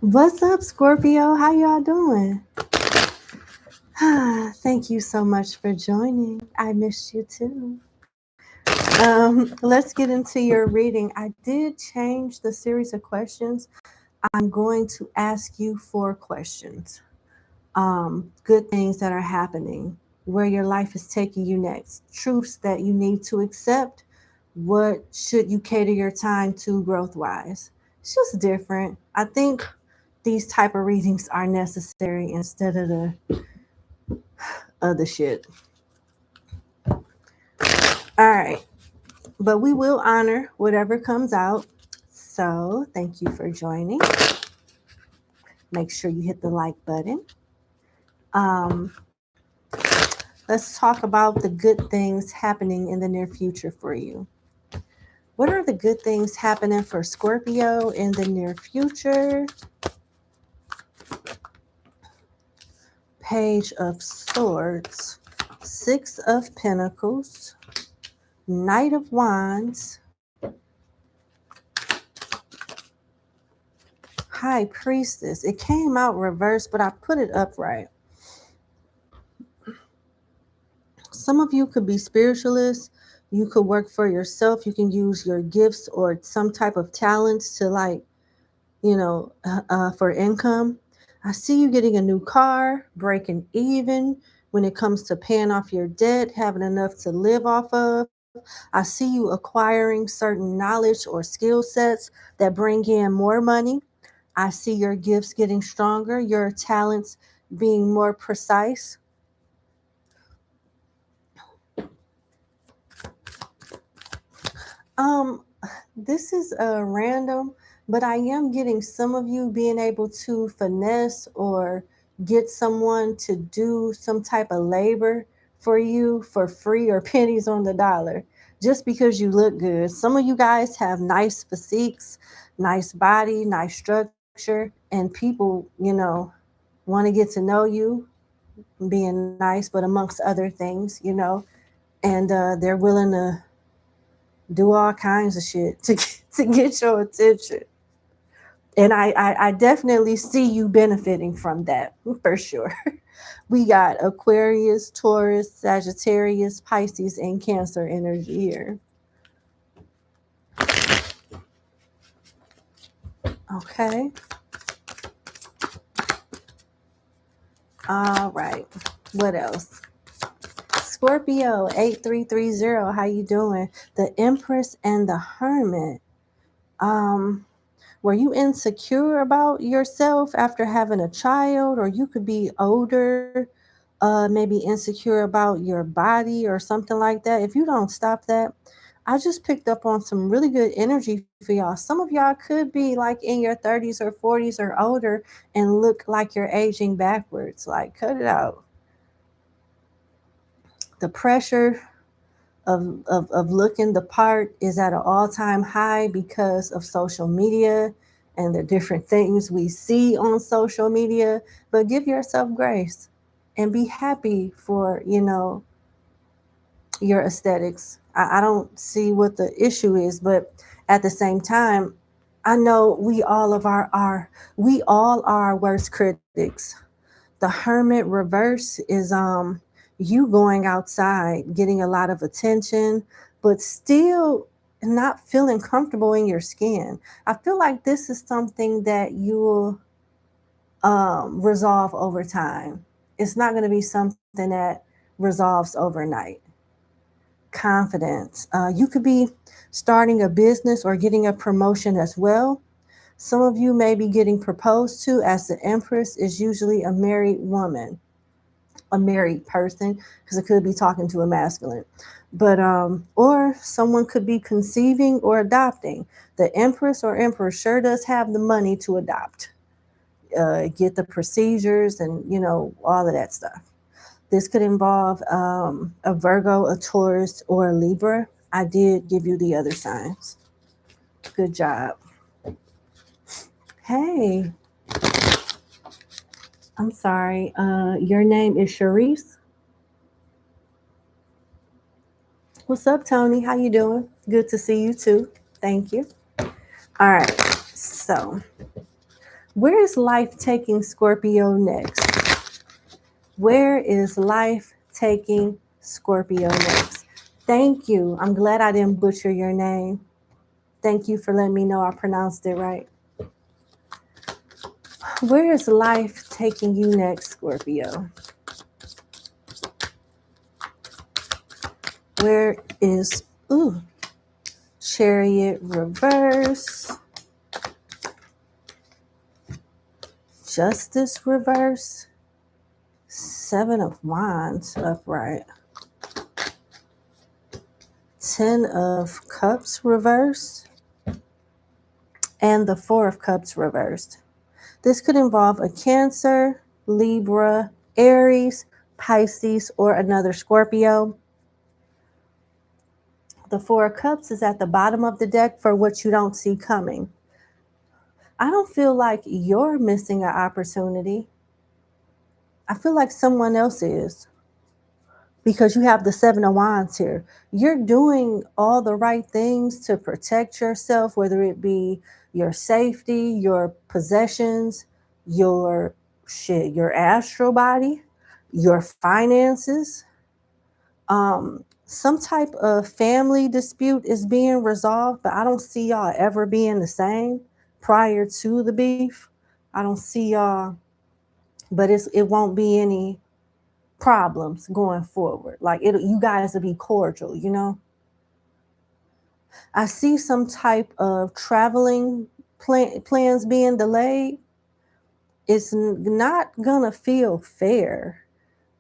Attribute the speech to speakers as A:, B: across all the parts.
A: What's up, Scorpio? How y'all doing? Thank you so much for joining. I missed you too. Let's get into your reading. I did change the series of questions. I'm going to ask you 4 questions. Good things that are happening, where your life is taking you next, truths that you need to accept. What should you cater your time to growth wise? It's just different. I think these type of readings are necessary instead of the other shit. All right. But we will honor whatever comes out. So thank you for joining. Make sure you hit the like button. Um, let's talk about the good things happening in the near future for you. What are the good things happening for Scorpio in the near future? Page of Swords, Six of Pentacles, Knight of Wands, High Priestess. It came out reversed, but I put it upright. Some of you could be spiritualists. You could work for yourself. You can use your gifts or some type of talents to for income. I see you getting a new car, breaking even when it comes to paying off your debt, having enough to live off of. I see you acquiring certain knowledge or skill sets that bring in more money. I see your gifts getting stronger, your talents being more precise. Um, this is random, but I am getting some of you being able to finesse or get someone to do some type of labor for you for free or pennies on the dollar just because you look good. Some of you guys have nice physiques, nice body, nice structure, and people, want to get to know you, being nice, but amongst other things, and they're willing to do all kinds of shit to get your attention. And I definitely see you benefiting from that for sure. We got Aquarius, Taurus, Sagittarius, Pisces, and Cancer energy here. Okay. All right. What else? Scorpio 8330. How you doing? The Empress and the Hermit. Um, Were you insecure about yourself after having a child, or you could be older, maybe insecure about your body or something like that? If you don't stop that, I just picked up on some really good energy for y'all. Some of y'all could be like in your 30s or 40s or older and look like you're aging backwards. Like, cut it out. The pressure of looking the part is at an all-time high because of social media and the different things we see on social media. But give yourself grace and be happy for your aesthetics. I don't see what the issue is, but at the same time, I know we all are worst critics. The Hermit reverse is you going outside, getting a lot of attention, but still not feeling comfortable in your skin. I feel like this is something that you will resolve over time. It's not going to be something that resolves overnight. Confidence. You could be starting a business or getting a promotion as well. Some of you may be getting proposed to, as the Empress is usually a married woman, a married person, because it could be talking to a masculine. But or someone could be conceiving or adopting. The Empress or Emperor sure does have the money to adopt, get the procedures, and all of that stuff. This could involve a Virgo, a Taurus, or a Libra. I did give you the other signs. Good job. Hey, I'm sorry. Your name is Sharice. What's up, Tony? How you doing? Good to see you too. Thank you. All right. So Where is life taking Scorpio next? Where is life taking Scorpio next? Thank you. I'm glad I didn't butcher your name. Thank you for letting me know I pronounced it right. Where is life taking you next, Scorpio? Where is, Chariot reverse, Justice reverse, Seven of Wands upright, Ten of Cups reversed, and the Four of Cups reversed. This could involve a Cancer, Libra, Aries, Pisces, or another Scorpio. The Four of Cups is at the bottom of the deck for what you don't see coming. I don't feel like you're missing an opportunity. I feel like someone else is, because you have the Seven of Wands here. You're doing all the right things to protect yourself, whether it be your safety, your possessions, your your astral body, your finances. Some type of family dispute is being resolved, but I don't see y'all ever being the same prior to the beef. I don't see y'all, but it won't be any problems going forward. Like you guys will be cordial, you know. I see some type of traveling plans being delayed. It's not gonna feel fair.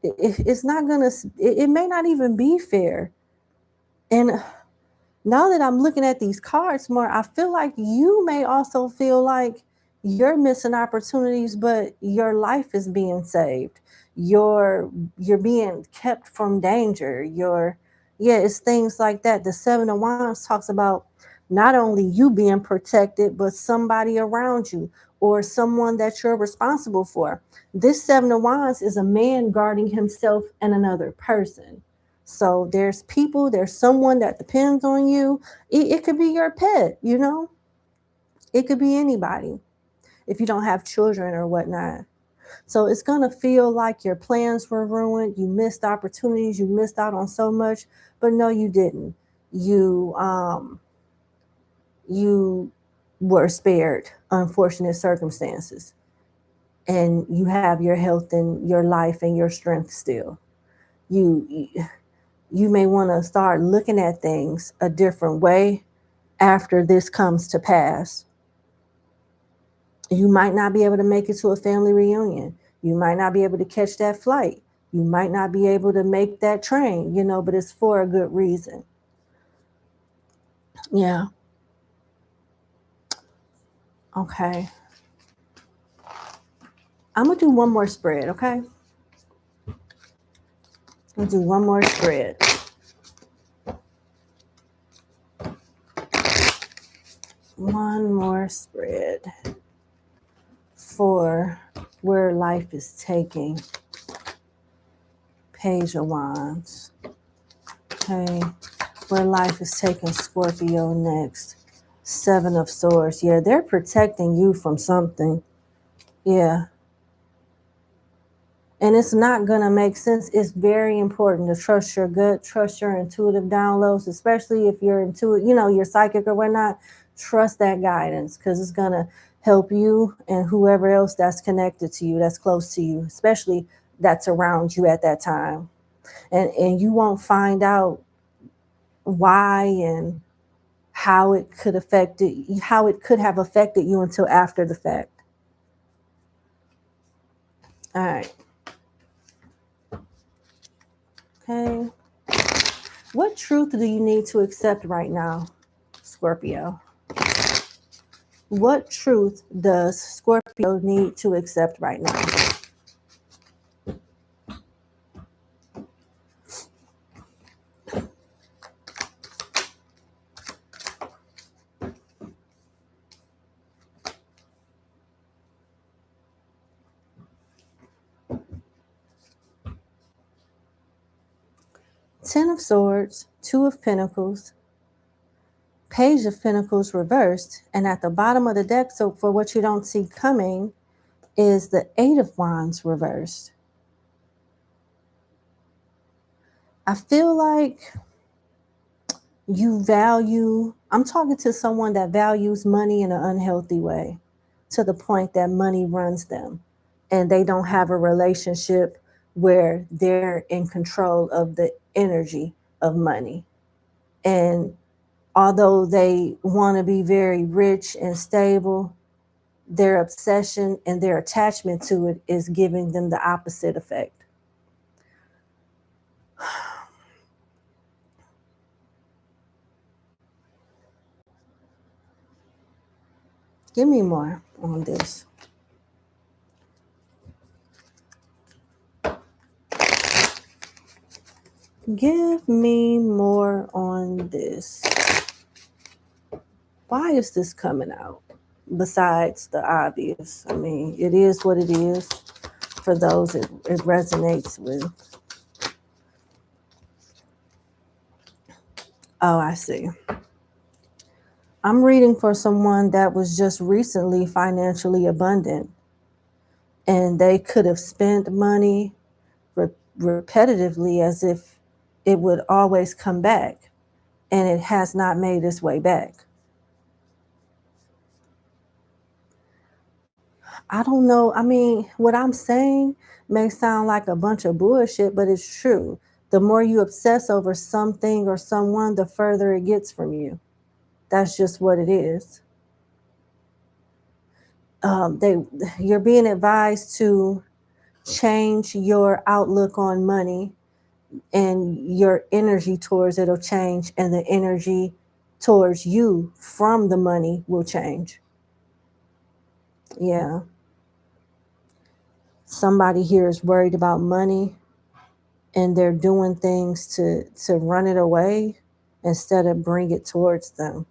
A: It's not gonna. It may not even be fair. And now that I'm looking at these cards more, I feel like you may also feel like you're missing opportunities, but your life is being saved. You're being kept from danger. It's things like that. The Seven of Wands talks about not only you being protected, but somebody around you or someone that you're responsible for. This Seven of Wands is a man guarding himself and another person. So there's people, there's someone that depends on you. It could be your pet, you know? It could be anybody if you don't have children or whatnot. So it's going to feel like your plans were ruined. You missed opportunities. You missed out on so much, but no, you didn't. You were spared unfortunate circumstances, and you have your health and your life and your strength still. You you may want to start looking at things a different way after this comes to pass. You might not be able to make it to a family reunion. You might not be able to catch that flight. You might not be able to make that train, you know, but it's for a good reason. Yeah. Okay. I'm going to do one more spread, okay? I'm going to do one more spread. One more spread for where life is taking Page of Wands. Okay. Where life is taking Scorpio next. Seven of Swords. Yeah, they're protecting you from something. Yeah. And it's not going to make sense. It's very important to trust your gut, trust your intuitive downloads, especially if you're intuitive, you know, you're psychic or whatnot. Trust that guidance, because it's going to help you and whoever else that's connected to you, that's close to you, especially that's around you at that time. And you won't find out why and how it could have affected you until after the fact. All right. Okay. What truth do you need to accept right now, Scorpio? What truth does Scorpio need to accept right now? Ten of Swords, Two of Pentacles, Page of Pentacles reversed, and at the bottom of the deck, so for what you don't see coming, is the Eight of Wands reversed. I feel like I'm talking to someone that values money in an unhealthy way, to the point that money runs them and they don't have a relationship where they're in control of the energy of money. And although they want to be very rich and stable, their obsession and their attachment to it is giving them the opposite effect. Give me more on this. Give me more on this. Why is this coming out? Besides the obvious. I mean, it is what it is. For those it resonates with. Oh, I see. I'm reading for someone that was just recently financially abundant, and they could have spent money repetitively as if it would always come back, and it has not made its way back. I don't know. I mean, what I'm saying may sound like a bunch of bullshit, but it's true. The more you obsess over something or someone, the further it gets from you. That's just what it is. You're being advised to change your outlook on money, and your energy towards it will change, and the energy towards you from the money will change. Yeah. Somebody here is worried about money, and they're doing things to run it away instead of bring it towards them.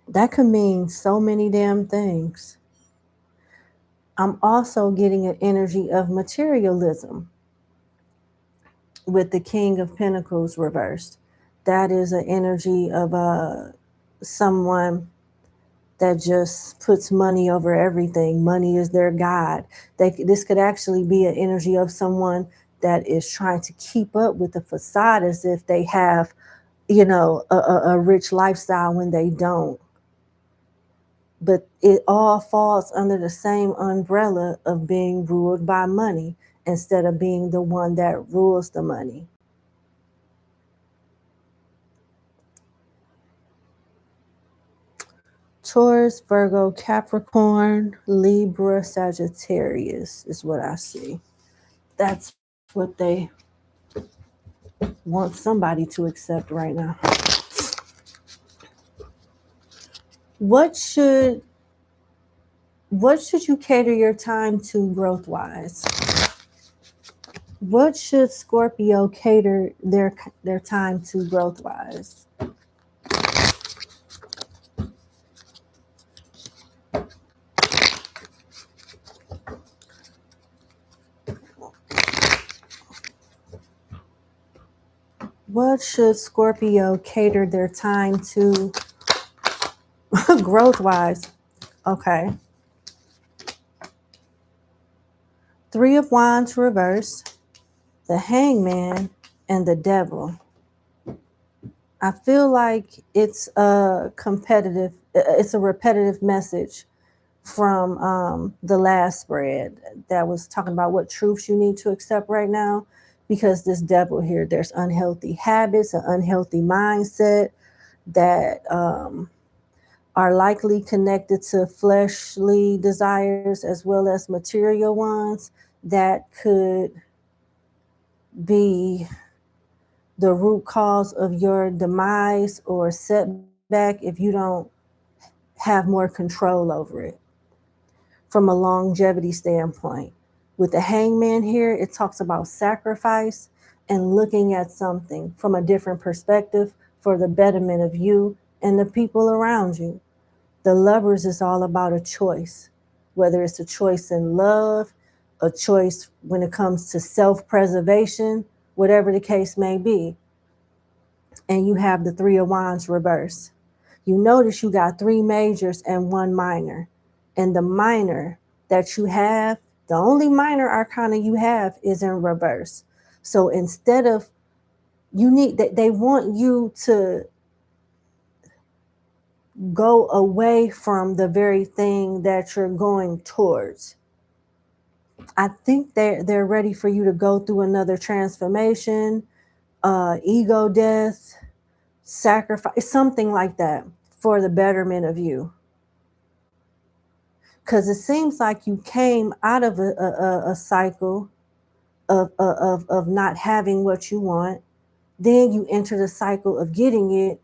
A: That could mean so many damn things. I'm also getting an energy of materialism with the King of Pentacles reversed. That is an energy of someone that just puts money over everything. Money is their god. This could actually be an energy of someone that is trying to keep up with the facade as if they have, a rich lifestyle when they don't. But it all falls under the same umbrella of being ruled by money instead of being the one that rules the money. Taurus, Virgo, Capricorn, Libra, Sagittarius is what I see. That's what they want somebody to accept right now. What should you cater your time to growth-wise? What should Scorpio cater their time to growth-wise? What should Scorpio cater their time to growth-wise? Okay. Three of Wands reversed, the Hangman, and the Devil. I feel like it's a repetitive message from the last spread that was talking about what truths you need to accept right now, because this Devil here, there's unhealthy habits, an unhealthy mindset that are likely connected to fleshly desires as well as material ones that could be the root cause of your demise or setback if you don't have more control over it from a longevity standpoint. With the Hangman here, it talks about sacrifice and looking at something from a different perspective for the betterment of you and the people around you. The Lovers is all about a choice, whether it's a choice in love, a choice when it comes to self-preservation, whatever the case may be. and you have the Three of Wands reversed. You notice you got 3 majors and 1 minor. And the minor that you have, the only minor arcana you have is in reverse. So instead of, they want you to go away from the very thing that you're going towards. I think they're ready for you to go through another transformation, ego death, sacrifice, something like that, for the betterment of you. Because it seems like you came out of a cycle of not having what you want. Then you enter the cycle of getting it.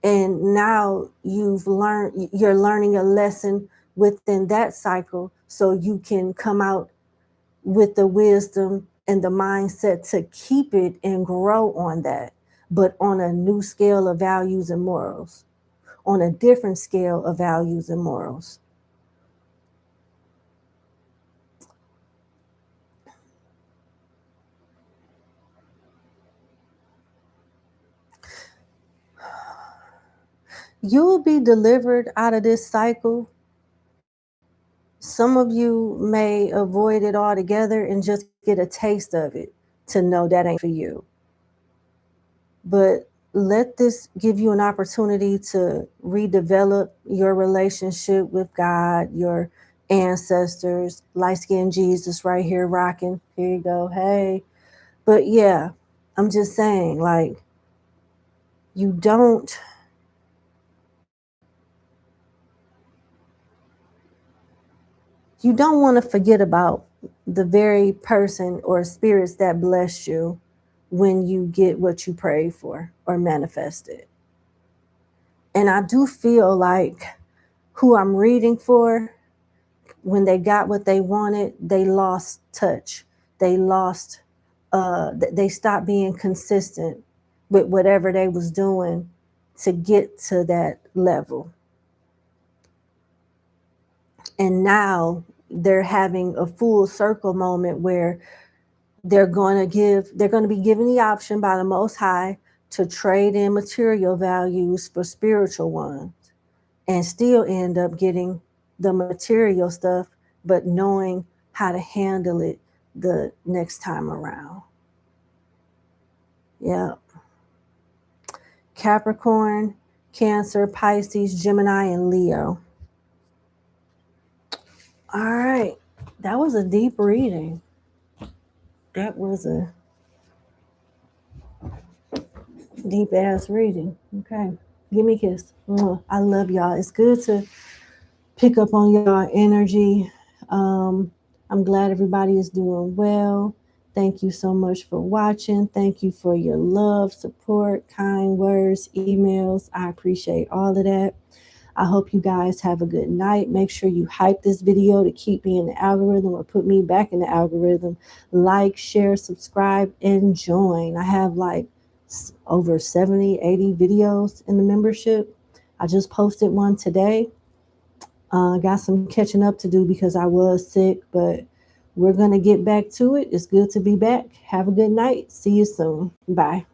A: And now you're learning a lesson within that cycle, so you can come out with the wisdom and the mindset to keep it and grow on that, but on a new scale of values and morals, on a different scale of values and morals. You'll be delivered out of this cycle. Some of you may avoid it altogether and just get a taste of it to know that ain't for you. But let this give you an opportunity to redevelop your relationship with God, your ancestors, light-skinned Jesus right here rocking. Here you go. Hey. But yeah, I'm just saying, like, you don't want to forget about the very person or spirits that blessed you when you get what you prayed for or manifested. And I do feel like who I'm reading for, when they got what they wanted, they lost touch. They lost, they stopped being consistent with whatever they was doing to get to that level. And now they're having a full circle moment where they're going to be given the option by the Most High to trade in material values for spiritual ones and still end up getting the material stuff, but knowing how to handle it the next time around. Yep. Capricorn, Cancer, Pisces, Gemini, and Leo. All right. That was a deep reading. That was a deep ass reading. Okay. Give me a kiss. I love y'all. It's good to pick up on y'all energy. I'm glad everybody is doing well. Thank you so much for watching. Thank you for your love, support, kind words, emails. I appreciate all of that. I hope you guys have a good night. Make sure you hype this video to keep me in the algorithm or put me back in the algorithm. Like, share, subscribe, and join. I have like over 70, 80 videos in the membership. I just posted one today. Got some catching up to do because I was sick, but we're going to get back to it. It's good to be back. Have a good night. See you soon. Bye.